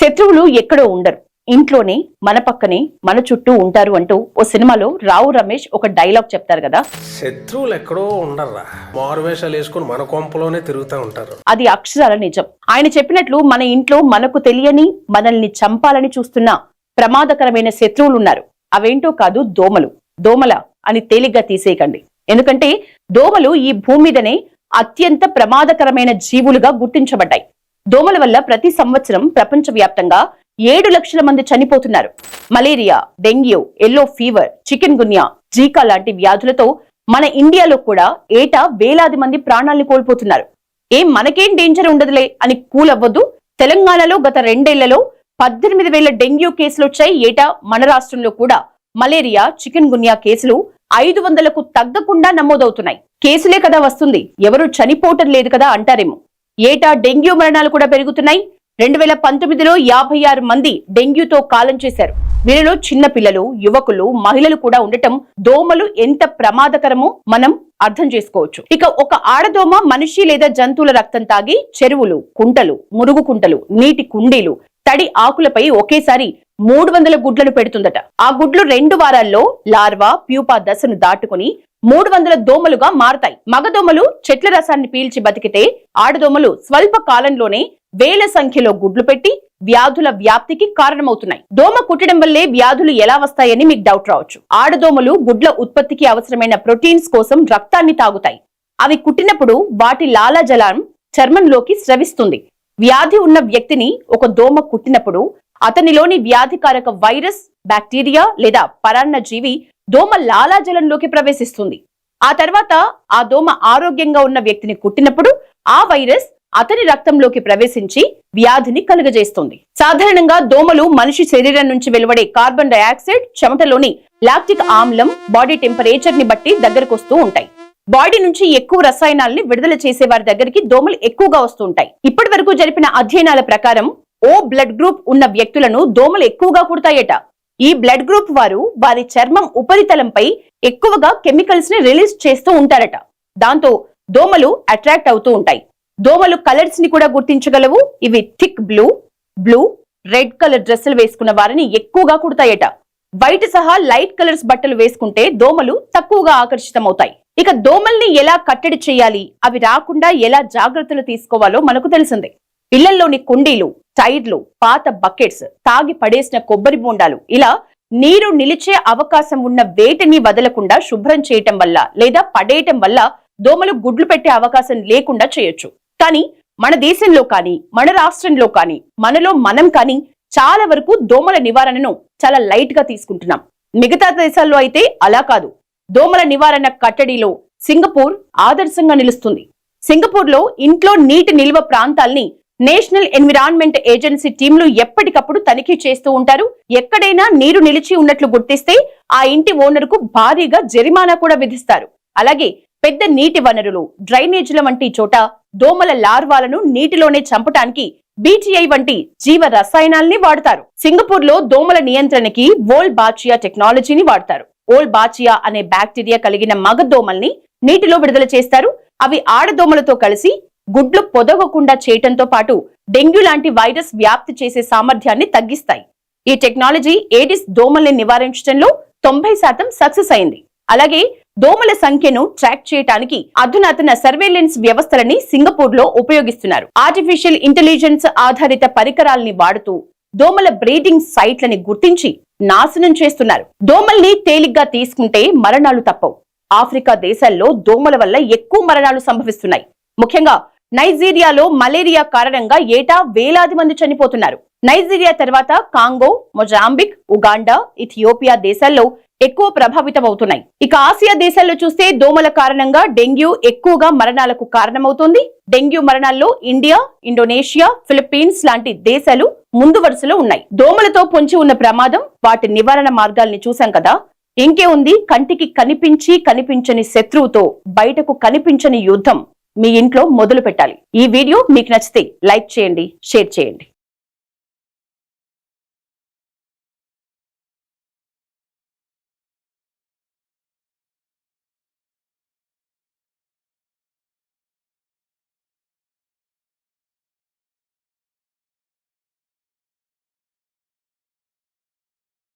శత్రువులు ఎక్కడో ఉండరు, ఇంట్లోనే మన పక్కనే మన చుట్టూ ఉంటారు అంటూ ఓ సినిమాలో రావు రమేష్ ఒక డైలాగ్ చెప్తారు కదా. శత్రువులు ఎక్కడో ఉండర్రా, మారువేషాలు వేసుకుని మన కొంపలోనే తిరుగుతూ ఉంటారు. అది అక్షరాల నిజం. ఆయన చెప్పినట్లు మన ఇంట్లో మనకు తెలియని, మనల్ని చంపాలని చూస్తున్న ప్రమాదకరమైన శత్రువులు ఉన్నారు. అవేంటో కాదు, దోమలు. దోమల అని తేలిగ్గా తీసేయకండి, ఎందుకంటే దోమలు ఈ భూమి మీదనే అత్యంత ప్రమాదకరమైన జీవులుగా గుర్తించబడ్డాయి. దోమల వల్ల ప్రతి సంవత్సరం ప్రపంచవ్యాప్తంగా 7 లక్షల మంది చనిపోతున్నారు. Malaria, dengue, yellow fever, chikungunya, Zika లాంటి వ్యాధులతో మన ఇండియాలో కూడా ఏటా వేలాది మంది ప్రాణాలను కోల్పోతున్నారు. మనకేం డేంజర్ ఉండదులే అని కూల్ అవ్వద్దు. తెలంగాణలో గత 2 ఏళ్లలో 18,000 డెంగ్యూ కేసులు వచ్చాయి. ఏటా మన రాష్ట్రంలో కూడా మలేరియా, చికెన్ గున్యా కేసులు 500కు తగ్గకుండా నమోదవుతున్నాయి. కేసులే కదా వస్తుంది, ఎవరు చనిపోవటం లేదు కదా అంటారేమో. ఏటా డెంగ్యూ మరణాలు కూడా పెరుగుతున్నాయి. 2019లో 56 మంది డెంగ్యూతో కాలం చేశారు. వీరిలో చిన్న పిల్లలు, యువకులు, మహిళలు కూడా ఉండటం దోమలు ఎంత ప్రమాదకరమో మనం అర్థం చేసుకోవచ్చు. ఇక ఒక ఆడదోమ మనిషి లేదా జంతువుల రక్తం తాగి చెరువులు, కుంటలు, మురుగు కుంటలు, నీటి కుండీలు, తడి ఆకులపై ఒకేసారి 300 గుడ్లను పెడుతుందట. ఆ గుడ్లు 2 వారాల్లో లార్వా, ప్యూపా దశను దాటుకుని 300 దోమలుగా మారతాయి. మగదోమలు చెట్ల రసాన్ని పీల్చి బతికితే, ఆడదోమలు స్వల్ప కాలంలోనే వేల సంఖ్యలో గుడ్లు పెట్టి వ్యాధుల వ్యాప్తికి కారణమవుతున్నాయి. దోమ కుట్టడం వల్లే వ్యాధులు ఎలా వస్తాయని మీకు డౌట్ రావచ్చు. ఆడదోమలు గుడ్ల ఉత్పత్తికి అవసరమైన ప్రోటీన్స్ కోసం రక్తాన్ని తాగుతాయి. అవి కుట్టినప్పుడు వాటి లాలాజలం చర్మంలోకి స్రవిస్తుంది. వ్యాధి ఉన్న వ్యక్తిని ఒక దోమ కుట్టినప్పుడు అతనిలోని వ్యాధికారక వైరస్, బ్యాక్టీరియా లేదా పరాన్న జీవి దోమ లాలాజలంలోకి ప్రవేశిస్తుంది. ఆ తర్వాత ఆ దోమ ఆరోగ్యంగా ఉన్న వ్యక్తిని కుట్టినప్పుడు ఆ వైరస్ అతని రక్తంలోకి ప్రవేశించి వ్యాధిని కలుగజేస్తుంది. సాధారణంగా దోమలు మనిషి శరీరం నుంచి వెలువడే కార్బన్ డయాక్సైడ్, చెమటలోని లాక్టిక్ ఆమ్లం, బాడీ టెంపరేచర్ ని బట్టి దగ్గరకు వస్తూ ఉంటాయి. బాడీ నుంచి ఎక్కువ రసాయనాల్ని విడుదల చేసే వారి దగ్గరికి దోమలు ఎక్కువగా వస్తూ ఉంటాయి. ఇప్పటి వరకు జరిపిన అధ్యయనాల ప్రకారం ఓ బ్లడ్ గ్రూప్ ఉన్న వ్యక్తులను దోమలు ఎక్కువగా కుడతాయట. ఈ బ్లడ్ గ్రూప్ వారు వారి చర్మం ఉపరితలంపై ఎక్కువగా కెమికల్స్ ని రిలీజ్ చేస్తూ ఉంటారట. దాంతో దోమలు అట్రాక్ట్ అవుతూ ఉంటాయి. దోమలు కలర్స్ ని కూడా గుర్తించగలవు. ఇవి థిక్ బ్లూ, రెడ్ కలర్ డ్రెస్సులు వేసుకున్న వారిని ఎక్కువగా కుడతాయట. వైట్ సహా లైట్ కలర్స్ బట్టలు వేసుకుంటే దోమలు తక్కువగా ఆకర్షితమవుతాయి. ఇక దోమల్ని ఎలా కట్టడి చేయాలి, అవి రాకుండా ఎలా జాగ్రత్తలు తీసుకోవాలో మనకు తెలిసిందే. ఇళ్లలోని కుండీలు, టైర్లు, పాత బకెట్స్, తాగి పడేసిన కొబ్బరి బోండాలు, ఇలా నీరు నిలిచే అవకాశం ఉన్న వేటిని వదలకుండా శుభ్రం చేయటం వల్ల లేదా పడేయటం వల్ల దోమలు గుడ్లు పెట్టే అవకాశం లేకుండా చేయొచ్చు. కానీ మన దేశంలో కానీ, మన రాష్ట్రంలో కానీ, మనలో మనం కానీ చాలా వరకు దోమల నివారణను చాలా లైట్ గా తీసుకుంటున్నాం. మిగతా దేశాల్లో అయితే అలా కాదు. దోమల నివారణ కట్టడిలో సింగపూర్ ఆదర్శంగా నిలుస్తుంది. సింగపూర్ లో ఇంట్లో నీటి నిల్వ ప్రాంతాల్ని నేషనల్ ఎన్విరాన్మెంట్ ఏజెన్సీ టీంలు ఎప్పటికప్పుడు తనిఖీ చేస్తూ ఉంటారు. ఎక్కడైనా నీరు నిలిచి ఉన్నట్లు గుర్తిస్తే ఆ ఇంటి ఓనర్ కు భారీగా జరిమానా కూడా విధిస్తారు. అలాగే పెద్ద నీటి వనరులు, డ్రైనేజీల వంటి చోట దోమల లార్వాలను నీటిలోనే చంపటానికి BTI వంటి జీవ రసాయనాల్ని వాడతారు. సింగపూర్ లో దోమల నియంత్రణకి వోల్బాచియా టెక్నాలజీని వాడతారు. వోల్బాచియా అనే బ్యాక్టీరియా కలిగిన మగ దోమల్ని నీటిలో విడుదల చేస్తారు. అవి ఆడదోమలతో కలిసి గుడ్లు పొదగకుండా చేయటంతో పాటు డెంగ్యూ లాంటి వైరస్ వ్యాప్తి చేసే సామర్థ్యాన్ని తగ్గిస్తాయి. ఈ టెక్నాలజీ ఏడిస్ దోమల్ని నివారించడంలో 90% సక్సెస్ అయింది. అలాగే దోమల సంఖ్యను ట్రాక్ చేయడానికి అధునాతన సర్వేలెన్స్ వ్యవస్థలని సింగపూర్ లో ఉపయోగిస్తున్నారు. ఆర్టిఫిషియల్ ఇంటెలిజెన్స్ ఆధారిత పరికరాల్ని వాడుతూ దోమల బ్రీడింగ్ సైట్లని గుర్తించి నాశనం చేస్తున్నారు. దోమల్ని తేలిగ్గా తీసుకుంటే మరణాలు తప్పవు. ఆఫ్రికా దేశాల్లో దోమల వల్ల ఎక్కువ మరణాలు సంభవిస్తున్నాయి. ముఖ్యంగా నైజీరియాలో మలేరియా కారణంగా ఏటా వేలాది మంది చనిపోతున్నారు. నైజీరియా తర్వాత కాంగో, మొజాంబిక్, ఉగాండా, ఇథియోపియా దేశాల్లో ఎక్కువ ప్రభావితమవుతున్నాయి. ఇక ఆసియా దేశాల్లో చూస్తే దోమల కారణంగా డెంగ్యూ ఎక్కువగా మరణాలకు కారణమవుతుంది. డెంగ్యూ మరణాల్లో ఇండియా, ఇండోనేషియా, ఫిలిప్పీన్స్ లాంటి దేశాలు ముందు వరుసలో ఉన్నాయి. దోమలతో పొంచి ఉన్న ప్రమాదం, వాటి నివారణ మార్గాల్ని చూసాం కదా. ఇంకే ఉంది, కంటికి కనిపించని శత్రువుతో బయటకు కనిపించని యుద్ధం మీ ఇంట్లో మొదలు పెట్టాలి. ఈ వీడియో మీకు నచ్చితే లైక్ చేయండి, షేర్ చేయండి.